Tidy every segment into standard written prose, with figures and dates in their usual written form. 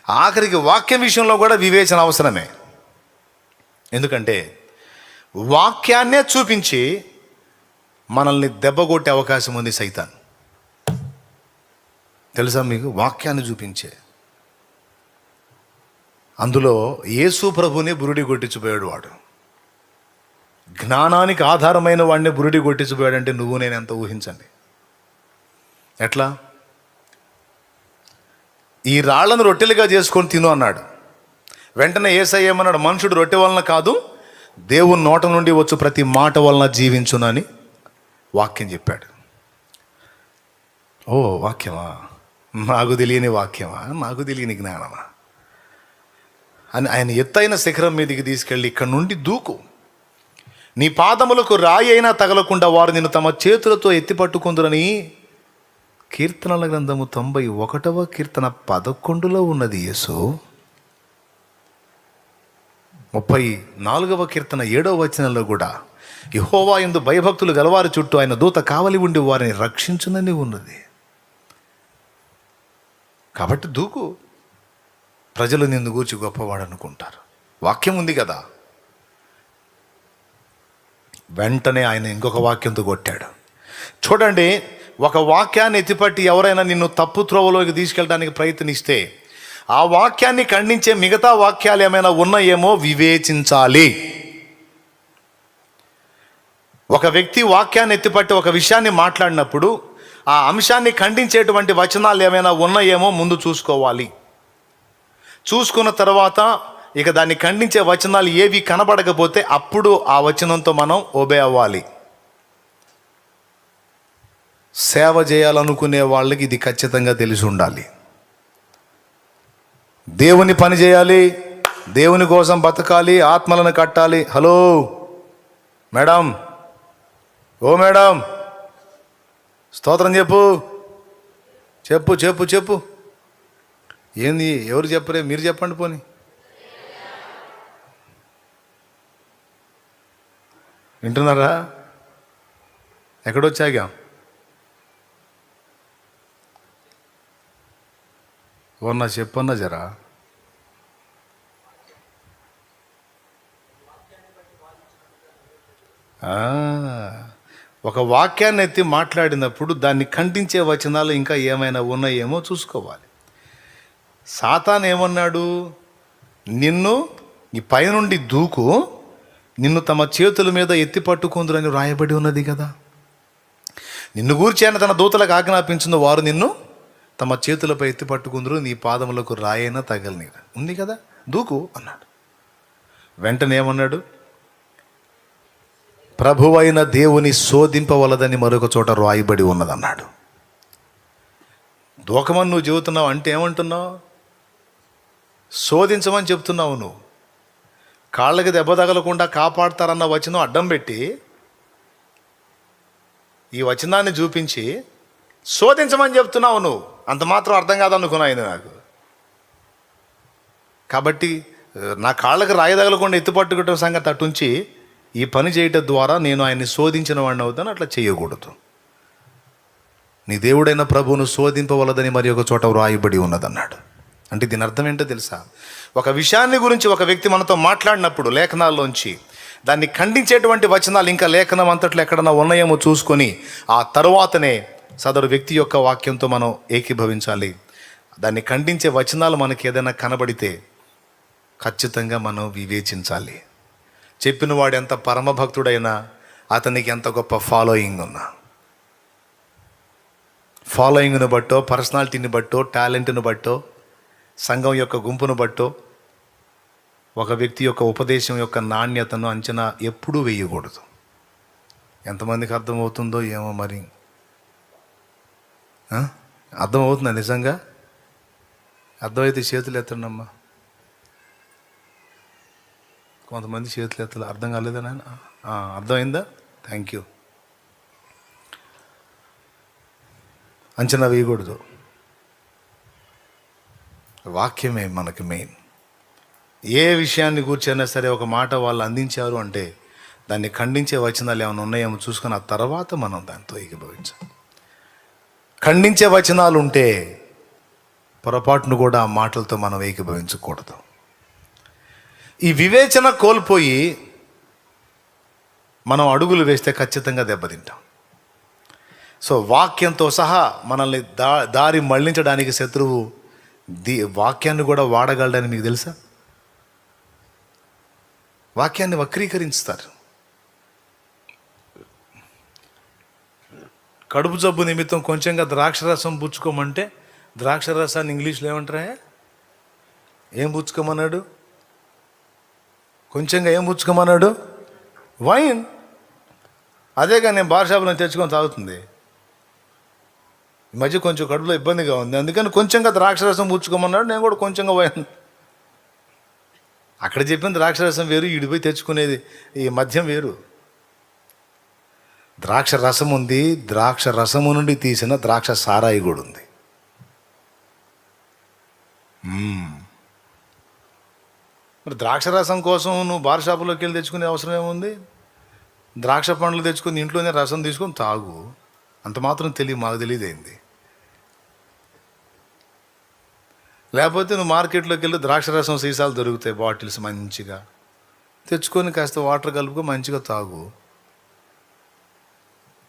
ఆఖరికి వాక్యం విషయంలో కూడా వివేచన అవసరమే. ఎందుకంటే వాక్యాన్నే చూపించి మనల్ని దెబ్బగొట్టే అవకాశం ఉంది సైతాన్. తెలుసా మీకు? వాక్యాన్ని చూపించే అందులో యేసు ప్రభుని బురుడి కొట్టించిపోయాడు వాడు. జ్ఞానానికి ఆధారమైన వాడిని బురుడి కొట్టించిపోయాడంటే నువ్వు నేను ఎంత ఊహించండి. ఎట్లా? ఈ రాళ్లను రొట్టెలుగా చేసుకొని తిను అన్నాడు. వెంటనే యేసయ్య ఏమన్నాడు? మనుషుడు రొట్టె వలన కాదు, దేవుని నోట నుండి వచ్చు ప్రతి మాట వలన జీవించునని వాక్యం చెప్పాడు. ఓ వాక్యమా? నాకు తెలియని వాక్యమా? నాకు తెలియని జ్ఞానమా అని ఆయన ఎత్తైన శిఖరం మీదకి తీసుకెళ్ళి, ఇక్కడ నుండి దూకు, నీ పాదములకు రాయి అయినా తగలకుండా వారు నిన్ను తమ చేతులతో ఎత్తిపట్టుకుందురని కీర్తనల గ్రంథము 91వ కీర్తన 11లో ఉన్నది. యేసు 34వ కీర్తన 7వ వచనంలో కూడా యెహోవా యందు భయభక్తులు గలవారి చుట్టూ ఆయన దూత కావలి ఉండి వారిని రక్షించునని ఉన్నది. కాబట్టి దూకు, ప్రజలు నిన్ను గూర్చి గొప్పవాడు అనుకుంటారు. వాక్యం ఉంది కదా. వెంటనే ఆయన ఇంకొక వాక్యంతో కొట్టాడు. చూడండి, ఒక వాక్యాన్ని ఎత్తిపట్టి ఎవరైనా నిన్ను తప్పు త్రోవలోకి తీసుకెళ్ళడానికి ప్రయత్నిస్తే ఆ వాక్యాన్ని ఖండించే మిగతా వాక్యాలు ఏమైనా ఉన్నాయేమో వివేచించాలి. ఒక వ్యక్తి వాక్యాన్ని ఎత్తిపట్టి ఒక విషయాన్ని మాట్లాడినప్పుడు ఆ అంశాన్ని ఖండించేటువంటి వచనాలు ఏమైనా ఉన్నాయేమో ముందు చూసుకోవాలి. చూసుకున్న తర్వాత ఇక దాన్ని ఖండించే వచనాలు ఏవి కనబడకపోతే అప్పుడు ఆ వచనంతో మనం ఒబే అవ్వాలి. సేవ చేయాలనుకునే వాళ్ళకి ఇది ఖచ్చితంగా తెలిసి ఉండాలి. దేవుని పని చేయాలి, దేవుని కోసం బతకాలి, ఆత్మలను కట్టాలి. హలో మేడం, ఓ మేడం, స్తోత్రం చెప్పు చెప్పు చెప్పు చెప్పు. ఏంది? ఎవరు చెప్పరే? మీరు చెప్పండి పోనీ. వింటున్నారా? ఎక్కడొచ్చాగా? ఓన్నా చెప్పన్నా జరా. ఒక వాక్యాన్ని ఎత్తి మాట్లాడినప్పుడు దాన్ని ఖండించే వచనాలు ఇంకా ఏమైనా ఉన్నాయేమో చూసుకోవాలి. సాతాను ఏమన్నాడు? నిన్ను ఈ పైనుండి దూకు, నిన్ను తమ చేతుల మీద ఎత్తి పట్టుకుందురని రాయబడి ఉన్నది కదా. నిన్ను గూర్చి ఆయన తన దూతలకు ఆజ్ఞాపించింది, వారు నిన్ను తమ చేతులపై ఎత్తి పట్టుకుందరు, నీ పాదములకు రాయైనా తగలని ఉంది కదా, దూకు అన్నాడు. వెంటనే ఏమన్నాడు? ప్రభువైన దేవుని శోధింపవలదని మరొక చోట రాయబడి ఉన్నదన్నాడు. దూకమని నువ్వు చెబుతున్నావు అంటే ఏమంటున్నావు? శోధించమని చెప్తున్నావు. నువ్వు కాళ్ళకి దెబ్బ తగలకుండా కాపాడతారన్న వచనం అడ్డం పెట్టి ఈ వచనాన్ని చూపించి శోధించమని చెప్తున్నావు. నువ్వు అంత మాత్రం అర్థం కాదనుకున్నావు ఇది నాకు. కాబట్టి నా కాళ్ళకి రాయి తగలకుండా ఎత్తుపట్టుకోవటం సంగతి అటుంచి ఈ పని చేయటం ద్వారా నేను ఆయన్ని శోధించిన వాడిని అవుతాను. అట్లా చేయకూడదు. నీ దేవుడైన ప్రభువును శోధింపవలదని మరి ఒక చోట వ్రాయబడి ఉన్నదన్నాడు. అంటే దీని అర్థం ఏంటో తెలుసా? ఒక విషయాన్ని గురించి ఒక వ్యక్తి మనతో మాట్లాడినప్పుడు లేఖనాల్లోంచి దాన్ని ఖండించేటువంటి వచనాలు ఇంకా లేఖనం అంతట్లో ఎక్కడన్నా ఉన్నాయేమో చూసుకొని ఆ తరువాతనే సదరు వ్యక్తి యొక్క వాక్యంతో మనం ఏకీభవించాలి. దాన్ని ఖండించే వచనాలు మనకి ఏదైనా కనబడితే ఖచ్చితంగా మనం వివేచించాలి. చెప్పిన వాడు ఎంత పరమభక్తుడైనా అతనికి ఎంత గొప్ప ఫాలోయింగ్ ఉన్నా, ఫాలోయింగ్ను బట్టో, పర్సనాలిటీని బట్టో, టాలెంట్ను బట్టో, సంఘం యొక్క గుంపును బట్టో ఒక వ్యక్తి యొక్క ఉపదేశం యొక్క నాణ్యతను అంచనా ఎప్పుడూ వేయకూడదు. ఎంతమందికి అర్థమవుతుందో ఏమో మరి. అర్థమవుతుందా? నిజంగా అర్థమైతే చేతులు ఎత్తండమ్మా. కొంతమంది చేతులు ఎత్తలు. అర్థం కాలేదా నాయన? అర్థమైందా? Thank you. అంచనా వేయకూడదు. వాక్యమే మనకి మెయిన్. ఏ విషయాన్ని కూర్చైనా సరే ఒక మాట వాళ్ళు అందించారు అంటే దాన్ని ఖండించే వచనాలు ఏమైనా ఉన్నాయేమో చూసుకొని ఆ తర్వాత మనం దాంతో ఏకీభవించాలి. ఖండించే వచనాలు ఉంటే పొరపాటును కూడా ఆ మాటలతో మనం ఏకీభవించకూడదు. ఈ వివేచన కోల్పోయి మనం అడుగులు వేస్తే ఖచ్చితంగా దెబ్బతింటాం. సో వాక్యంతో సహా మనల్ని దారి మళ్లించడానికి శత్రువు వాక్యాన్ని కూడా వాడగలడని మీకు తెలుసా? వాక్యాన్ని వక్రీకరిస్తారు. కడుపు జబ్బు నిమిత్తం కొంచెంగా ద్రాక్షరసం పుచ్చుకోమంటే ద్రాక్షరసాన్ని ఇంగ్లీష్లో ఏమంటారా? ఏం పుచ్చుకోమన్నాడు? కొంచెంగా ఏం పుచ్చుకోమన్నాడు? వైన్. అదేగా నేను బార్ షాప్లో తెచ్చుకొని తాగుతుంది. ఈ మధ్య కొంచెం కడుపులో ఇబ్బందిగా ఉంది, అందుకని కొంచెంగా ద్రాక్షరసం పుచ్చుకోమన్నాడు. నేను కూడా కొంచెంగా వైన్. అక్కడ చెప్పిన ద్రాక్షరసం వేరు, ఈడిపోయి తెచ్చుకునేది ఈ మద్యం వేరు. ద్రాక్ష రసం ఉంది, ద్రాక్ష రసము నుండి తీసిన ద్రాక్ష సారాయి కూడా ఉంది. మరి ద్రాక్ష రసం కోసం నువ్వు బార్ షాపులోకి వెళ్ళి తెచ్చుకునే అవసరం ఏముంది? ద్రాక్ష పండ్లు తెచ్చుకుని ఇంట్లోనే రసం తీసుకొని తాగు. అంత మాత్రం మాకు తెలియదేంది. లేకపోతే నువ్వు మార్కెట్లోకి వెళ్ళి ద్రాక్ష రసం సీసాలు దొరుకుతాయి, బాటిల్స్ మంచిగా తెచ్చుకొని కాస్త వాటర్ కలుపుకో, మంచిగా తాగు.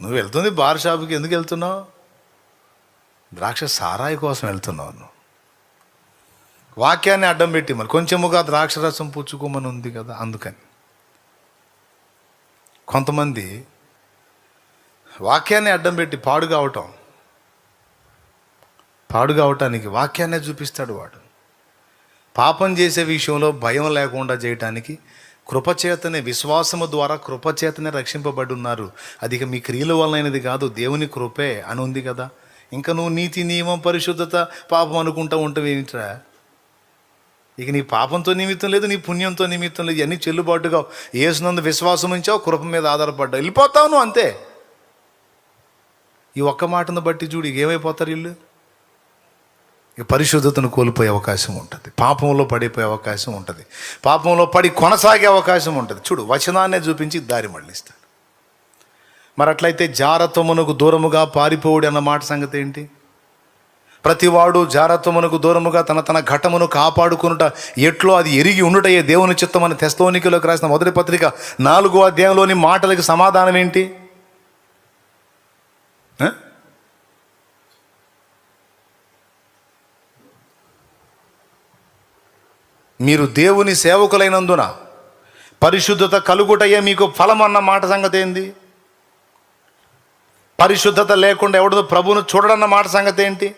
నువ్వు వెళ్తుంది బార్ షాపుకి ఎందుకు వెళ్తున్నావు? ద్రాక్ష సారాయి కోసం వెళ్తున్నావు. నువ్వు వాక్యాన్ని అడ్డం పెట్టి మరి కొంచెముగా ద్రాక్ష రసం పుచ్చుకోమని ఉంది కదా, అందుకని కొంతమంది వాక్యాన్ని అడ్డం పెట్టి పాడు కావటానికి వాక్యాన్నే చూపిస్తాడు వాడు. పాపం చేసే విషయంలో భయం లేకుండా చేయటానికి కృపచేతనే, విశ్వాసము ద్వారా కృపచేతనే రక్షింపబడి ఉన్నారు. అది ఇక మీ క్రియల వలనైనది కాదు, దేవుని కృపే అని ఉంది కదా. ఇంకా నువ్వు నీతి, నియమం, పరిశుద్ధత, పాపం అనుకుంటూ ఉంటావు ఏంట్రా? ఇక నీ పాపంతో నిమిత్తం లేదు, నీ పుణ్యంతో నిమిత్తం లేదు. ఇవన్నీ చెల్లుబాటుగా యేసునందు విశ్వాసం ఉంచావు, కృప మీద ఆధారపడ్డావు, వెళ్ళిపోతావు నువ్వు అంతే. ఈ ఒక్క మాటను బట్టి చూడు ఇక ఏమైపోతారు వీళ్ళు. ఇక పరిశుద్ధతను కోల్పోయే అవకాశం ఉంటుంది, పాపంలో పడిపోయే అవకాశం ఉంటుంది, పాపంలో పడి కొనసాగే అవకాశం ఉంటుంది. చూడు, వచనాన్నే చూపించి దారి మళ్ళిస్తాడు. మరి అట్లయితే జారత్వమునకు దూరముగా పారిపోవుడు అన్న మాట సంగతి ఏంటి? ప్రతివాడు జారత్వమునకు దూరముగా తన ఘటమును కాపాడుకునుట ఎట్లో అది ఎరిగి ఉండుటయే దేవుని చిత్తం అని తెస్సలోనికీయులకు రాసిన మొదటి పత్రిక 4వ అధ్యాయంలోని మాటలకి సమాధానం ఏంటి? మీరు దేవుని సేవకులైనందున పరిశుద్ధత కలుగుటయే మీకు ఫలం అన్న మాట సంగతి ఏంది? పరిశుద్ధత లేకుండా ఎవడు ప్రభువును చూడడన్న మాట సంగతి ఏంటి?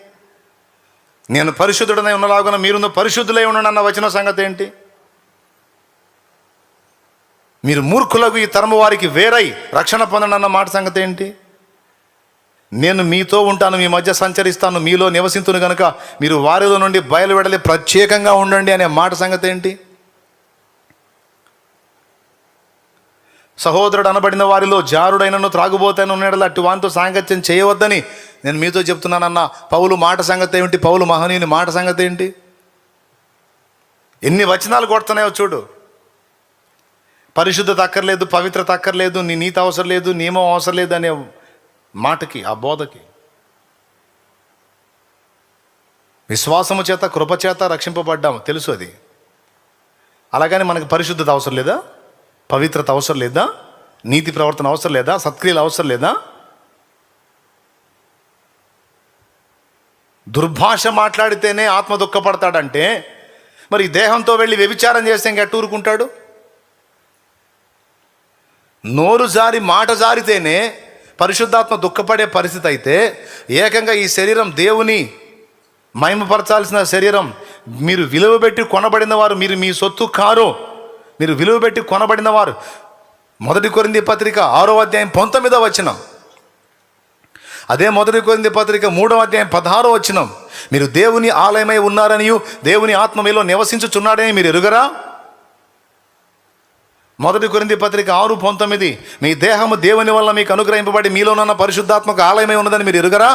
నేను పరిశుద్ధుడనై ఉన్నలాగున మీరు పరిశుద్ధులై ఉండండి అన్న వచన సంగతి ఏంటి? మీరు మూర్ఖులకు ఈ తరము వారికి వేరై రక్షణ పొందండి అన్న మాట సంగతి ఏంటి? నేను మీతో ఉంటాను, మీ మధ్య సంచరిస్తాను, మీలో నివసింతును గనుక మీరు వారిలో నుండి బయలువెడలి ప్రత్యేకంగా ఉండండి అనే మాట సంగతి ఏంటి? సహోదరుడు అనబడిన వారిలో జారుడైనను త్రాగుబోతైన ఉన్నాడు, అట్టి వానితో సాంగత్యం చేయవద్దని నేను మీతో చెప్తున్నానన్న పౌలు మాట సంగతి ఏమిటి? పౌలు మహనీయుని మాట సంగతి ఏంటి? ఎన్ని వచనాలు కొడుతున్నాయో చూడు. పరిశుద్ధత అక్కర్లేదు, పవిత్రత అక్కర్లేదు, నీ నీతి అవసరం లేదు, నియమం అవసరం లేదు అనే మాటకి, ఆ బోధకి. విశ్వాసము చేత, కృపచేత రక్షింపబడ్డాము, తెలుసు అది. అలాగని మనకు పరిశుద్ధత అవసరం లేదా? పవిత్రత అవసరం లేదా? నీతి ప్రవర్తన అవసరం లేదా? సత్క్రియలు అవసరం లేదా? దుర్భాష మాట్లాడితేనే ఆత్మ దుఃఖపడతాడంటే మరి దేహంతో వెళ్ళి వ్యభిచారం చేస్తే ఇంకెట్టు ఊరుకుంటాడు? నోరు జారి మాట జారితేనే పరిశుద్ధాత్మ దుఃఖపడే పరిస్థితి అయితే, ఏకంగా ఈ శరీరం దేవుని మహిమపరచాల్సిన శరీరం, మీరు విలువ పెట్టి కొనబడిన వారు, మీరు మీ సొత్తు కారు, మీరు విలువ పెట్టి కొనబడిన వారు. 1 కొరింథీ పత్రిక 6వ అధ్యాయం 19వ వచనం. అదే 1 కొరింథీ పత్రిక 3వ అధ్యాయం 16వ వచనం. మీరు దేవుని ఆలయమై ఉన్నారనియు దేవుని ఆత్మ మీలో నివసించుచున్నాడని మీరు ఎరుగరా? 1 కొరింథీ పత్రిక 6:19. మీ దేహము దేవుని వల్ల మీకు అనుగ్రహింపబడి మీలోనున్న పరిశుద్ధాత్మక ఆలయమై ఉన్నదని మీరు ఎరుగరా?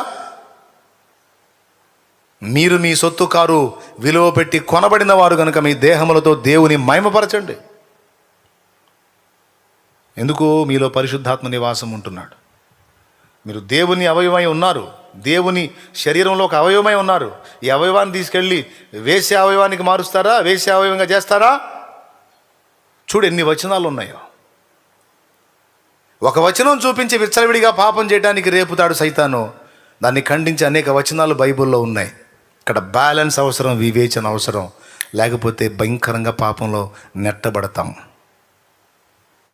మీరు మీ సొత్తు కారు, విలువ పెట్టి కొనబడిన వారు కనుక మీ దేహములతో దేవుని మహిమపరచండి. ఎందుకు? మీలో పరిశుద్ధాత్మ నివాసం ఉంటున్నాడు. మీరు దేవుని అవయవమై ఉన్నారు. దేవుని శరీరంలో ఒక అవయవమై ఉన్నారు. ఈ అవయవాన్ని తీసుకెళ్ళి వేసే అవయవానికి మారుస్తారా? వేసే అవయవంగా చేస్తారా? చూడు ఎన్ని వచనాలు ఉన్నాయో. ఒక వచనం చూపించి విచ్చలవిడిగా పాపం చేయడానికి రేపుతాడు సైతాను. దాన్ని ఖండించి అనేక వచనాలు బైబిల్లో ఉన్నాయి. ఇక్కడ బ్యాలెన్స్ అవసరం, వివేచన అవసరం. లేకపోతే భయంకరంగా పాపంలో నెట్టబడతాం.